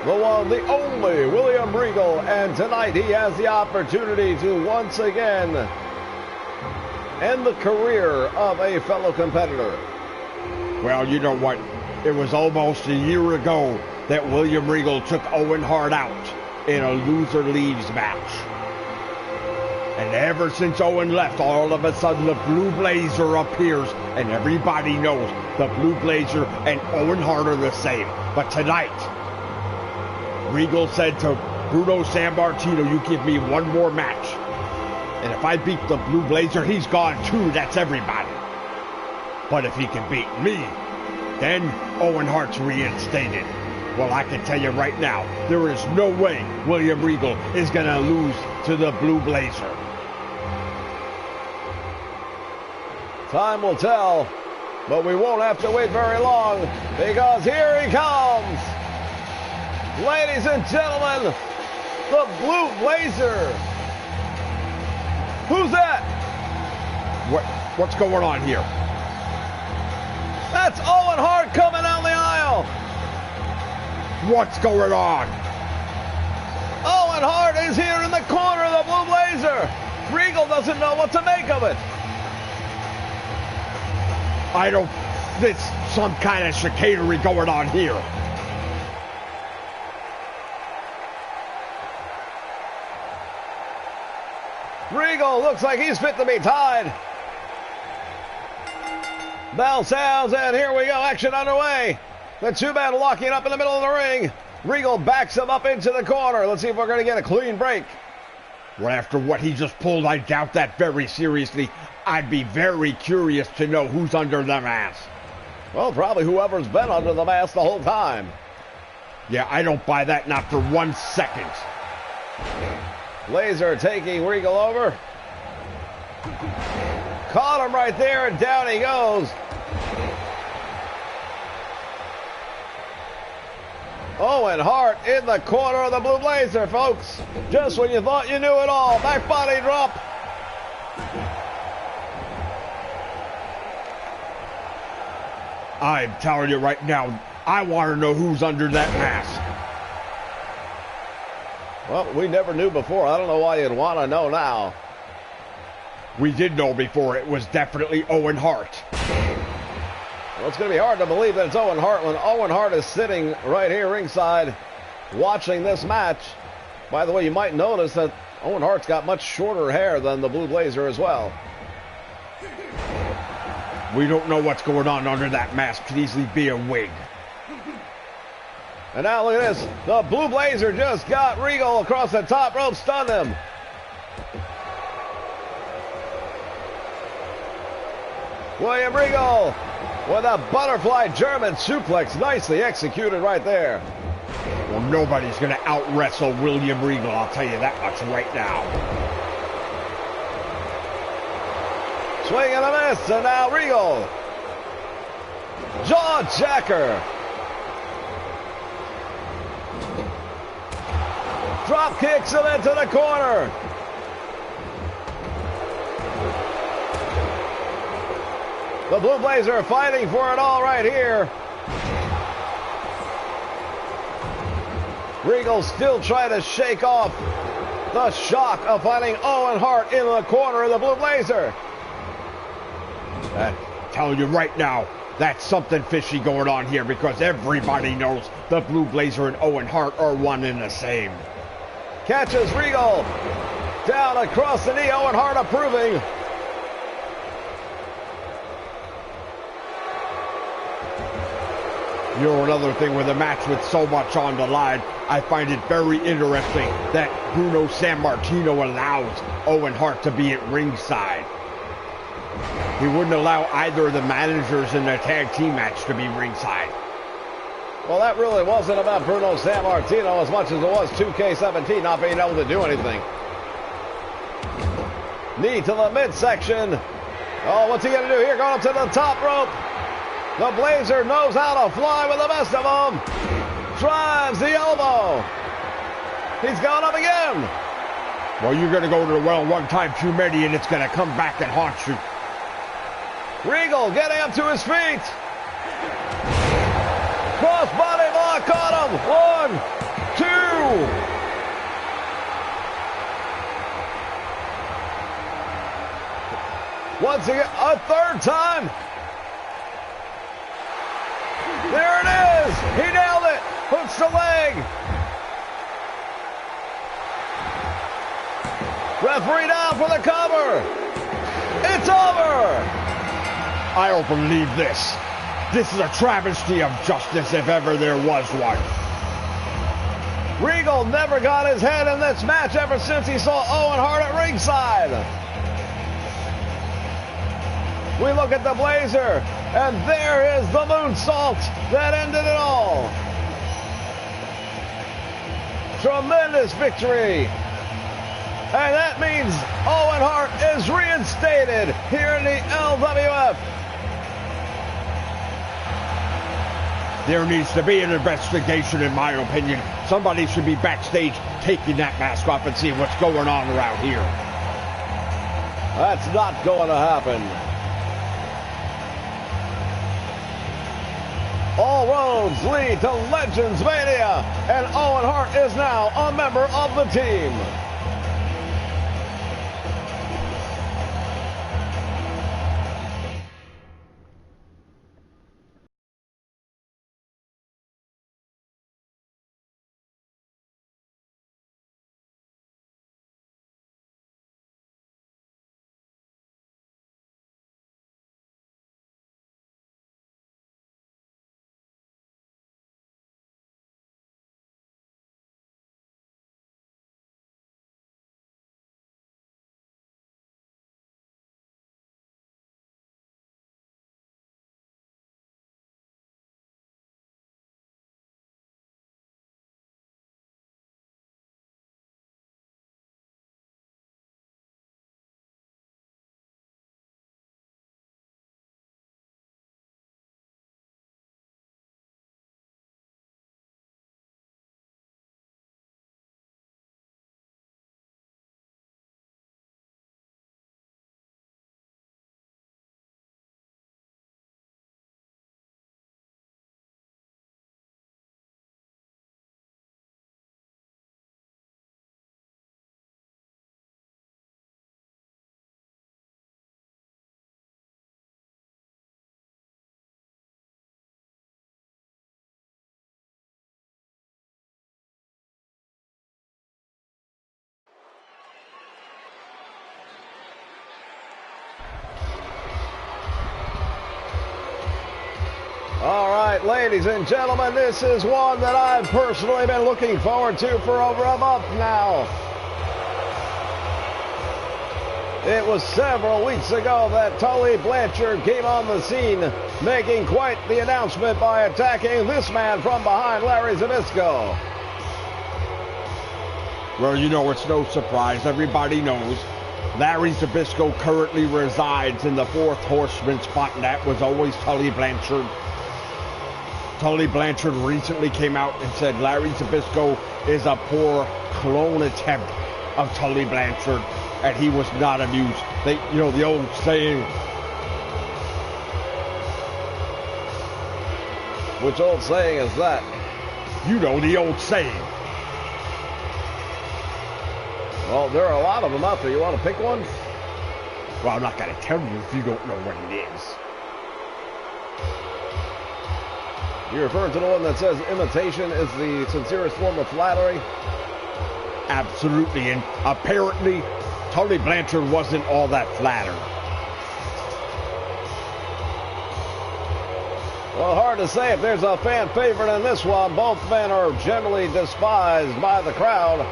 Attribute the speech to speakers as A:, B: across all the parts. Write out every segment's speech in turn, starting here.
A: the one, the only William Regal, and tonight he has the opportunity to once again end the career of a fellow competitor.
B: Well, you know what? It was almost a year ago that William Regal took Owen Hart out in a loser leaves match. And ever since Owen left, all of a sudden the Blue Blazer appears, and everybody knows the Blue Blazer and Owen Hart are the same. But tonight, Regal said to Bruno Sammartino, you give me one more match. And if I beat the Blue Blazer, he's gone too. That's everybody. But if he can beat me, then Owen Hart's reinstated. Well, I can tell you right now, there is no way William Regal is going to lose to the Blue Blazer.
A: Time will tell, but we won't have to wait very long, because here he comes. Ladies and gentlemen, the Blue Blazer. Who's that?
B: What's going on here?
A: That's Owen Hart coming down the aisle.
B: What's going on?
A: Owen Hart is here in the corner of the Blue Blazer. Regal doesn't know what to make of it.
B: There's some kind of chicanery going on here.
A: Regal looks like he's fit to be tied. Bell sounds, and here we go. Action underway. The two men locking up in the middle of the ring. Regal backs him up into the corner. Let's see if we're going to get a clean break.
B: Well, after what he just pulled, I doubt that very seriously. I'd be very curious to know who's under the mask.
A: Well, probably whoever's been under the mask the whole time.
B: Yeah, I don't buy that, not for 1 second.
A: Blazer taking Regal over. Caught him right there, and down he goes. Owen Hart in the corner of the Blue Blazer, folks. Just when you thought you knew it all. Back body drop.
B: I'm telling you right now, I want to know who's under that mask.
A: Well, we never knew before. I don't know why you'd want to know now.
B: We did know before. It was definitely Owen Hart.
A: Well, it's going to be hard to believe that it's Owen Hart when Owen Hart is sitting right here ringside watching this match. By the way, you might notice that Owen Hart's got much shorter hair than the Blue Blazer as well.
B: We don't know what's going on under that mask. Could easily be a wig.
A: And now look at this. The Blue Blazer just got Regal across the top rope, stunned him. William Regal with a butterfly German suplex, nicely executed right there.
B: Well, nobody's going to out-wrestle William Regal, I'll tell you that much right now.
A: Swing and a miss, and now Regal. Jaw jacker. Drop kicks him into the corner. The Blue Blazer fighting for it all right here. Regal still trying to shake off the shock of finding Owen Hart in the corner of the Blue Blazer.
B: I'm telling you right now, that's something fishy going on here, because everybody knows the Blue Blazer and Owen Hart are one and the same.
A: Catches Regal down across the knee. Owen Hart approving.
B: You know, another thing with a match with so much on the line, I find it very interesting that Bruno Sammartino allows Owen Hart to be at ringside. He wouldn't allow either of the managers in the tag team match to be ringside.
A: Well, that really wasn't about Bruno Sammartino as much as it was 2K17 not being able to do anything. Knee to the midsection. Oh, what's he going to do here? Going up to the top rope. The Blazer knows how to fly with the best of them. Drives the elbow. He's going up again.
B: Well, you're going to go to the well one time too many, and it's going to come back and haunt you.
A: Regal getting up to his feet. Cross body block, caught him. 1, once again, a third time. There it is. He nailed it. Hooks the leg. Referee down for the cover. It's over.
B: I don't believe this. This is a travesty of justice if ever there was one.
A: Regal never got his head in this match ever since he saw Owen Hart at ringside. We look at the Blazer, and there is the moonsault that ended it all. Tremendous victory. And that means Owen Hart is reinstated here in the LWF.
B: There needs to be an investigation, in my opinion. Somebody should be backstage taking that mask off and seeing what's going on around here.
A: That's not going to happen. All roads lead to Legends Mania, and Owen Hart is now a member of the team. All right, ladies and gentlemen, this is one that I've personally been looking forward to for over a month now. It was several weeks ago that Tully Blanchard came on the scene, making quite the announcement by attacking this man from behind, Larry Zbysco.
B: Well, you know, it's no surprise. Everybody knows Larry Zbysco currently resides in the fourth Horseman spot, and that was always Tully Blanchard. Tully Blanchard recently came out and said Larry Zbysco is a poor clone attempt of Tully Blanchard, and he was not amused. You know, the old saying.
A: Which old saying is that?
B: You know, the old saying.
A: Well, there are a lot of them out there. You want to pick one?
B: Well, I'm not going to tell you if you don't know what it is.
A: You're referring to the one that says imitation is the sincerest form of flattery?
B: Absolutely, and apparently Tully Blanchard wasn't all that flattered.
A: Well, hard to say if there's a fan favorite in this one. Both men are generally despised by the crowd.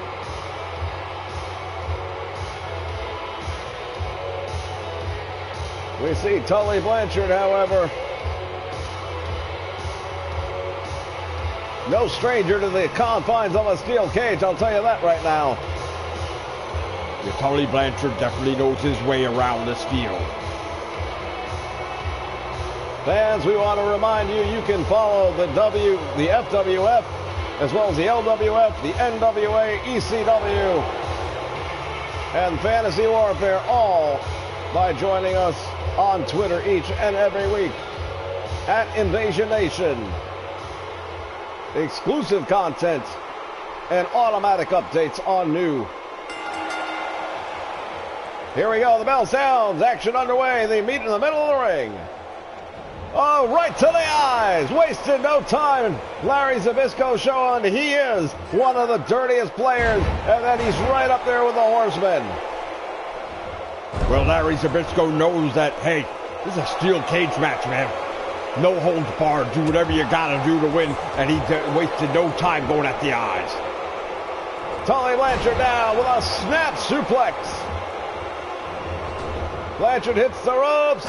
A: We see Tully Blanchard, however, no stranger to the confines of a steel cage, I'll tell you that right now.
B: Yeah, Tully Blanchard definitely knows his way around the steel.
A: Fans, we want to remind you, you can follow the FWF, as well as the LWF, the NWA, ECW, and Fantasy Warfare, all by joining us on Twitter each and every week at Invasion Nation. Exclusive content and automatic updates on new Here we go. The bell sounds. Action underway. They meet in the middle of the ring. Oh, right to the eyes. Wasted no time. Larry Zbysco showing he is one of the dirtiest players. And then he's right up there with the Horseman.
B: Well, Larry Zbysco knows that, hey, this is a steel cage match, man. No holds barred. Do whatever you got to do to win. And he wasted no time going at the eyes.
A: Tully Blanchard down with a snap suplex. Blanchard hits the ropes,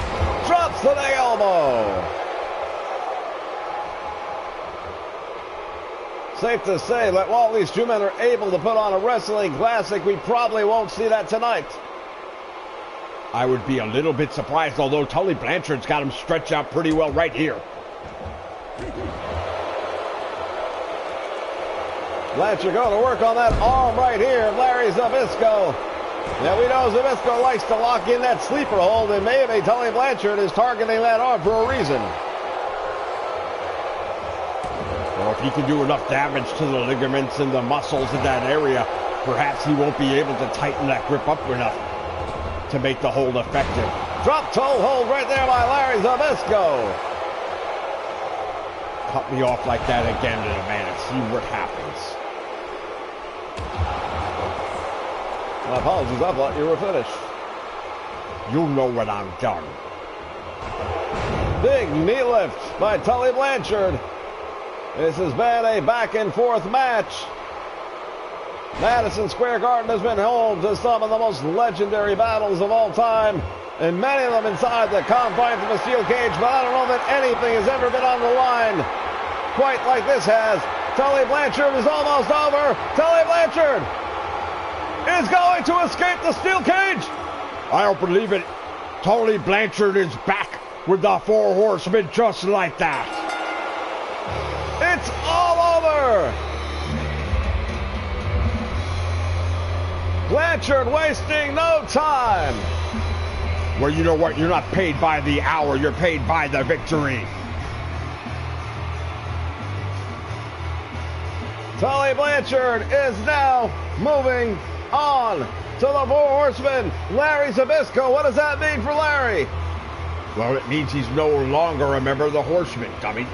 A: drops the leg elbow. Safe to say that while these two men are able to put on a wrestling classic, we probably won't see that tonight.
B: I would be a little bit surprised, although Tully Blanchard's got him stretched out pretty well right here.
A: Blanchard going to work on that arm right here, Larry Zbysco. Yeah, we know Zbysco likes to lock in that sleeper hold, and maybe Tully Blanchard is targeting that arm for a reason.
B: Well, if he can do enough damage to the ligaments and the muscles in that area, perhaps he won't be able to tighten that grip up enough to make the hold effective.
A: Drop toe hold right there by Larry Zbysco.
B: Cut me off like that again in a minute. See what happens.
A: My apologies, I thought you were finished.
B: You'll know when I'm done.
A: Big knee lift by Tully Blanchard. This has been a back and forth match. Madison Square Garden has been home to some of the most legendary battles of all time, and many of them inside the confines of a steel cage, but I don't know that anything has ever been on the line quite like this has. Tully Blanchard is almost over. Tully Blanchard is going to escape the steel cage.
B: I don't believe it. Tully Blanchard is back with the Four Horsemen just like that.
A: It's all over. Blanchard wasting no time.
B: Well, you know what? You're not paid by the hour. You're paid by the victory.
A: Tully Blanchard is now moving on to the Four Horsemen. Larry Zbysco, what does that mean for Larry?
B: Well, it means he's no longer a member of the Horsemen, dummy.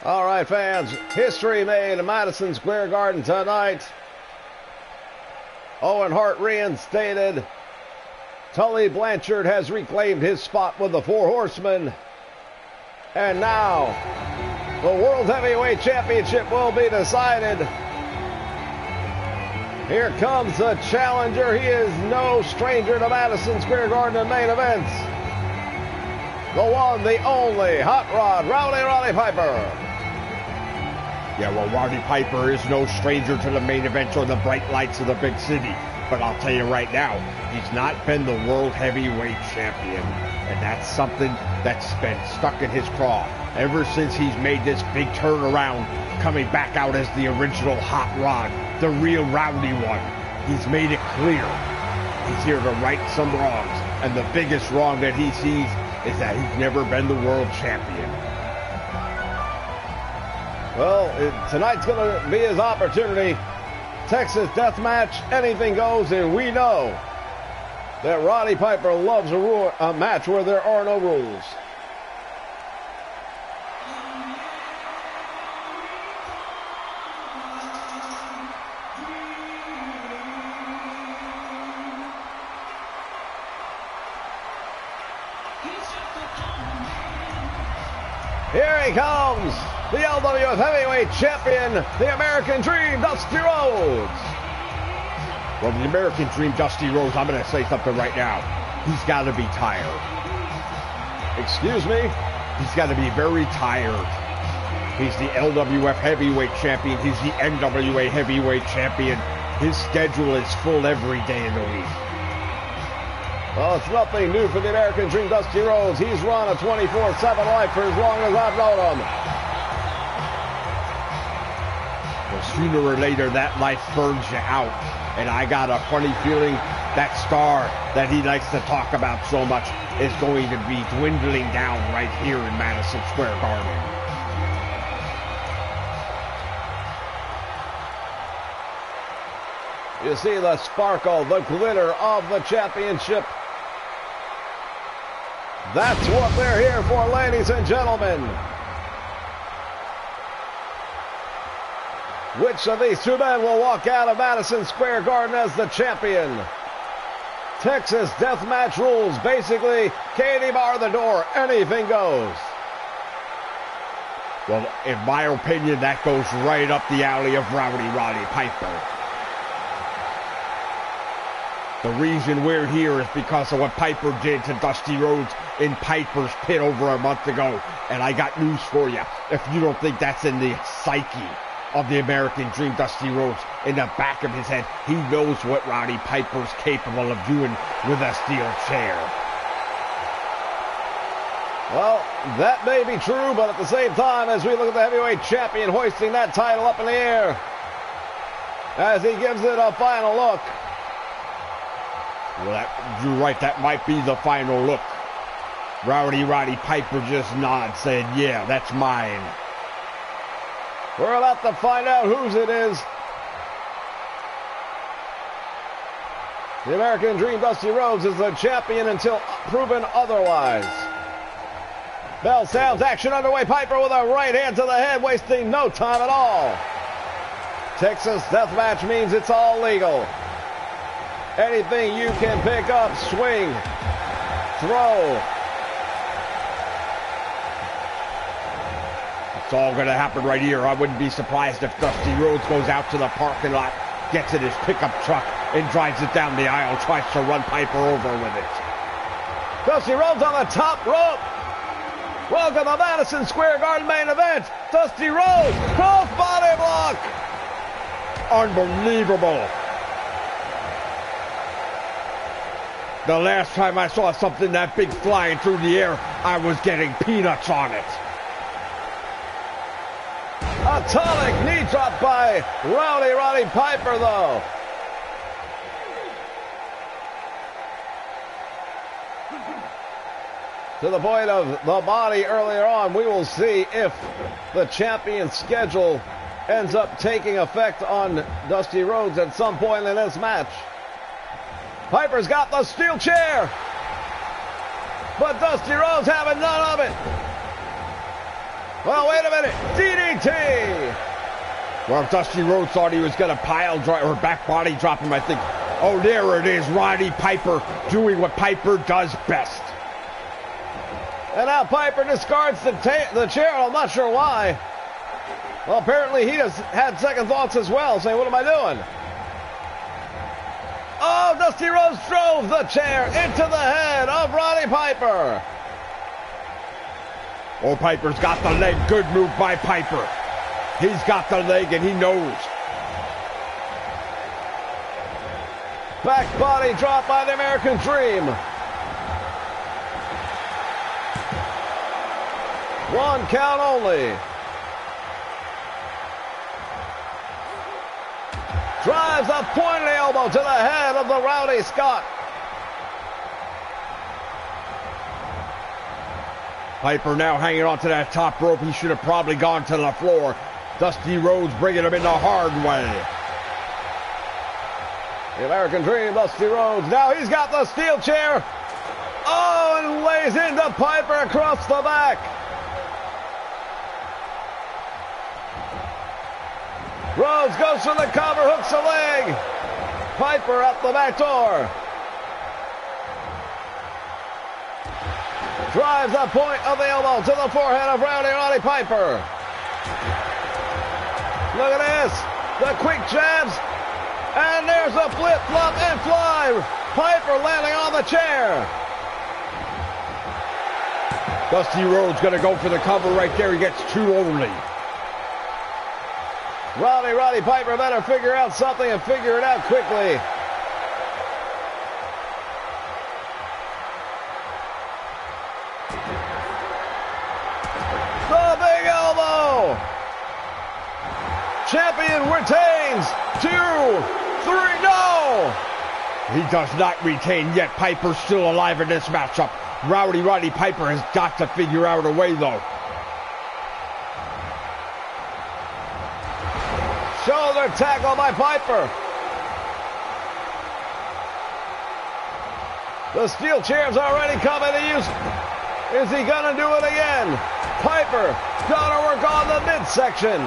A: All right, fans, history made in Madison Square Garden tonight. Owen Hart reinstated. Tully Blanchard has reclaimed his spot with the Four Horsemen. And now, the World Heavyweight Championship will be decided. Here comes the challenger. He is no stranger to Madison Square Garden and main events. The one, the only, Hot Rod, Roddy Piper.
B: Yeah, well, Roddy Piper is no stranger to the main event or the bright lights of the big city. But I'll tell you right now, he's not been the World Heavyweight Champion. And that's something that's been stuck in his craw ever since he's made this big turnaround, coming back out as the original Hot Rod, the real Rowdy one. He's made it clear he's here to right some wrongs. And the biggest wrong that he sees is that he's never been the world champion.
A: Well, tonight's going to be his opportunity. Texas death match, anything goes, and we know that Roddy Piper loves a match where there are no rules. Here he comes, the LWF Heavyweight Champion, the American Dream, Dusty Rhodes.
B: Well, the American Dream, Dusty Rhodes, I'm going to say something right now. He's got to be tired.
A: Excuse me?
B: He's got to be very tired. He's the LWF Heavyweight Champion. He's the NWA Heavyweight Champion. His schedule is full every day in the week.
A: Well, it's nothing new for the American Dream, Dusty Rhodes. He's run a 24/7 life for as long as I've known him.
B: Well, sooner or later, that life burns you out. And I got a funny feeling that star that he likes to talk about so much is going to be dwindling down right here in Madison Square Garden.
A: You see the sparkle, the glitter of the championship. That's what they're here for, ladies and gentlemen. Which of these two men will walk out of Madison Square Garden as the champion? Texas deathmatch rules. Basically, Katie bar the door. Anything goes.
B: Well, in my opinion, that goes right up the alley of Roddy Piper. The reason we're here is because of what Piper did to Dusty Rhodes in Piper's Pit over a month ago. And I got news for you. If you don't think that's in the psyche of the American Dream, Dusty Rhodes, in the back of his head, he knows what Roddy Piper's capable of doing with a steel chair.
A: Well, that may be true, but at the same time, as we look at the heavyweight champion hoisting that title up in the air, as he gives it a final look.
B: Well, you're right, that might be the final look. Roddy Piper just nods, saying, yeah, that's mine.
A: We're about to find out whose it is. The American Dream, Dusty Rhodes, is the champion until proven otherwise. Bell sounds, action underway. Piper with a right hand to the head, wasting no time at all. Texas deathmatch means it's all legal. Anything you can pick up, swing, throw.
B: It's all going to happen right here. I wouldn't be surprised if Dusty Rhodes goes out to the parking lot, gets in his pickup truck, and drives it down the aisle, tries to run Piper over with it.
A: Dusty Rhodes on the top rope. Welcome to Madison Square Garden main event. Dusty Rhodes, cross body block.
B: Unbelievable. The last time I saw something that big flying through the air, I was getting peanuts on it.
A: Atomic knee drop by Roddy Piper, though. To the point of the body earlier on, we will see if the champion's schedule ends up taking effect on Dusty Rhodes at some point in this match. Piper's got the steel chair, but Dusty Rhodes having none of it. Well, wait a minute. DDT.
B: Well, if Dusty Rhodes thought he was going to pile drive or back body drop him, I think Oh, there it is. Roddy Piper doing what Piper does best.
A: And now Piper discards the chair. I'm not sure why. Well, apparently he just had second thoughts as well, saying, what am I doing? Oh, Dusty Rhodes drove the chair into the head of Roddy Piper.
B: Oh, Piper's got the leg. Good move by Piper. He's got the leg and he knows.
A: Back body drop by the American Dream. One count only. Drives a pointed elbow to the head of the Rowdy Scott.
B: Piper now hanging on to that top rope. He should have probably gone to the floor. Dusty Rhodes bringing him in the hard way.
A: The American Dream, Dusty Rhodes. Now he's got the steel chair. Oh, and lays into Piper across the back. Rhodes goes for the cover, hooks a leg. Piper at the back door. Drives the point of the elbow to the forehead of Roddy Piper. Look at this. The quick jabs. And there's a flip, flop, and fly. Piper landing on the chair.
B: Dusty Rhodes going to go for the cover right there. He gets two only.
A: Roddy Piper better figure out something and figure it out quickly. The big elbow. Champion retains. 2, 3, no.
B: He does not retain yet. Piper's still alive in this matchup. Roddy Piper has got to figure out a way though.
A: Shoulder tackle by Piper. The steel chair's already coming to use. Is he gonna do it again? Piper gotta work on the midsection.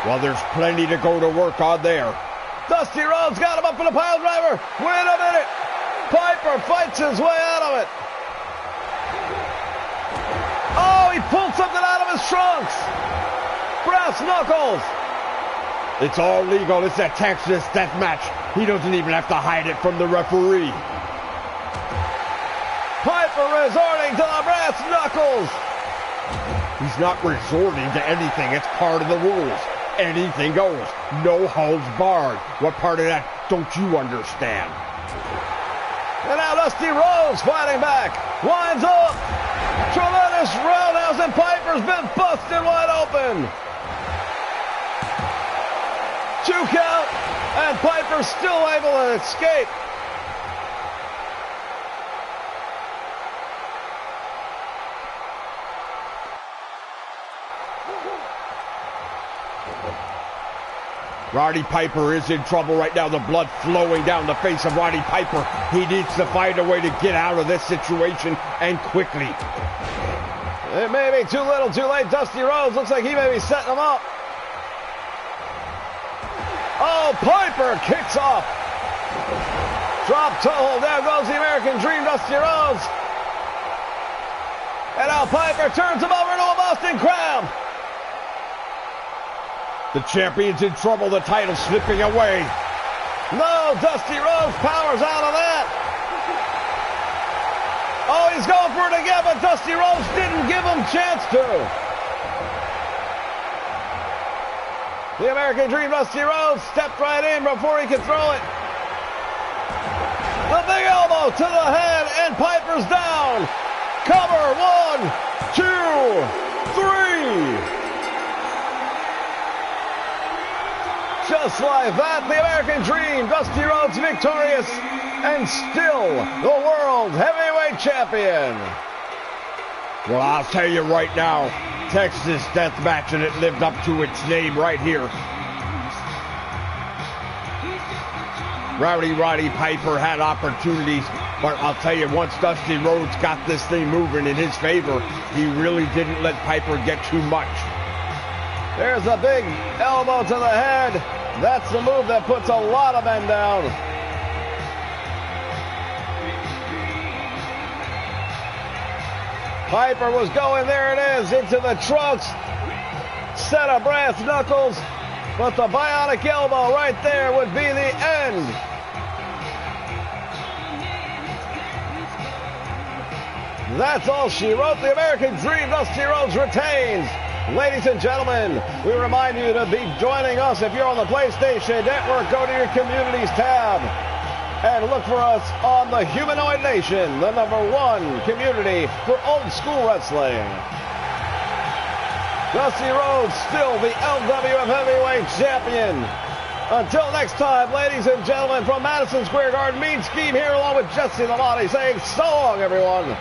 B: Well, there's plenty to go to work on there.
A: Dusty Rhodes got him up for the pile driver. Wait a minute. Piper fights his way out of it. Oh, he pulled something out of his trunks. Brass knuckles.
B: It's all legal. It's a Texas death match. He doesn't even have to hide it from the referee.
A: Piper resorting to the brass knuckles.
B: He's not resorting to anything. It's part of the rules. Anything goes. No holds barred. What part of that don't you understand?
A: And now Dusty Rhodes fighting back. Winds up. Tremendous roundhouse, and Piper's been busted wide open. 2 count, and Piper's still able to escape.
B: Roddy Piper is in trouble right now. The blood flowing down the face of Roddy Piper. He needs to find a way to get out of this situation, and quickly.
A: It may be too little, too late. Dusty Rhodes looks like he may be setting him up. Oh, Piper kicks off. Drop toe hold. There goes the American Dream, Dusty Rhodes. And now Piper turns him over into a Boston Crab.
B: The champion's in trouble. The title slipping away.
A: No, Dusty Rhodes powers out of that. Oh, he's going for it again, but Dusty Rhodes didn't give him a chance to. The American Dream, Dusty Rhodes, stepped right in before he could throw it. The big elbow to the head, and Piper's down. Cover, 1, 2, 3. Just like that, the American Dream, Dusty Rhodes victorious, and still the World Heavyweight Champion.
B: Well, I'll tell you right now, Texas Death Match, and it lived up to its name right here. Roddy Piper had opportunities, but I'll tell you, once Dusty Rhodes got this thing moving in his favor, he really didn't let Piper get too much.
A: There's a big elbow to the head. That's the move that puts a lot of men down. Piper was going, there it is, into the trunks. Set of brass knuckles, but the bionic elbow right there would be the end. That's all she wrote. The American Dream, Dusty Rhodes retains. Ladies and gentlemen, we remind you to be joining us. If you're on the PlayStation Network, go to your Communities tab and look for us on the Humanoid Nation, the #1 community for old school wrestling. Dusty Rhodes still the LWF Heavyweight Champion. Until next time, ladies and gentlemen, from Madison Square Garden, Mean Scheme here along with Jesse Lamont saying so long, everyone.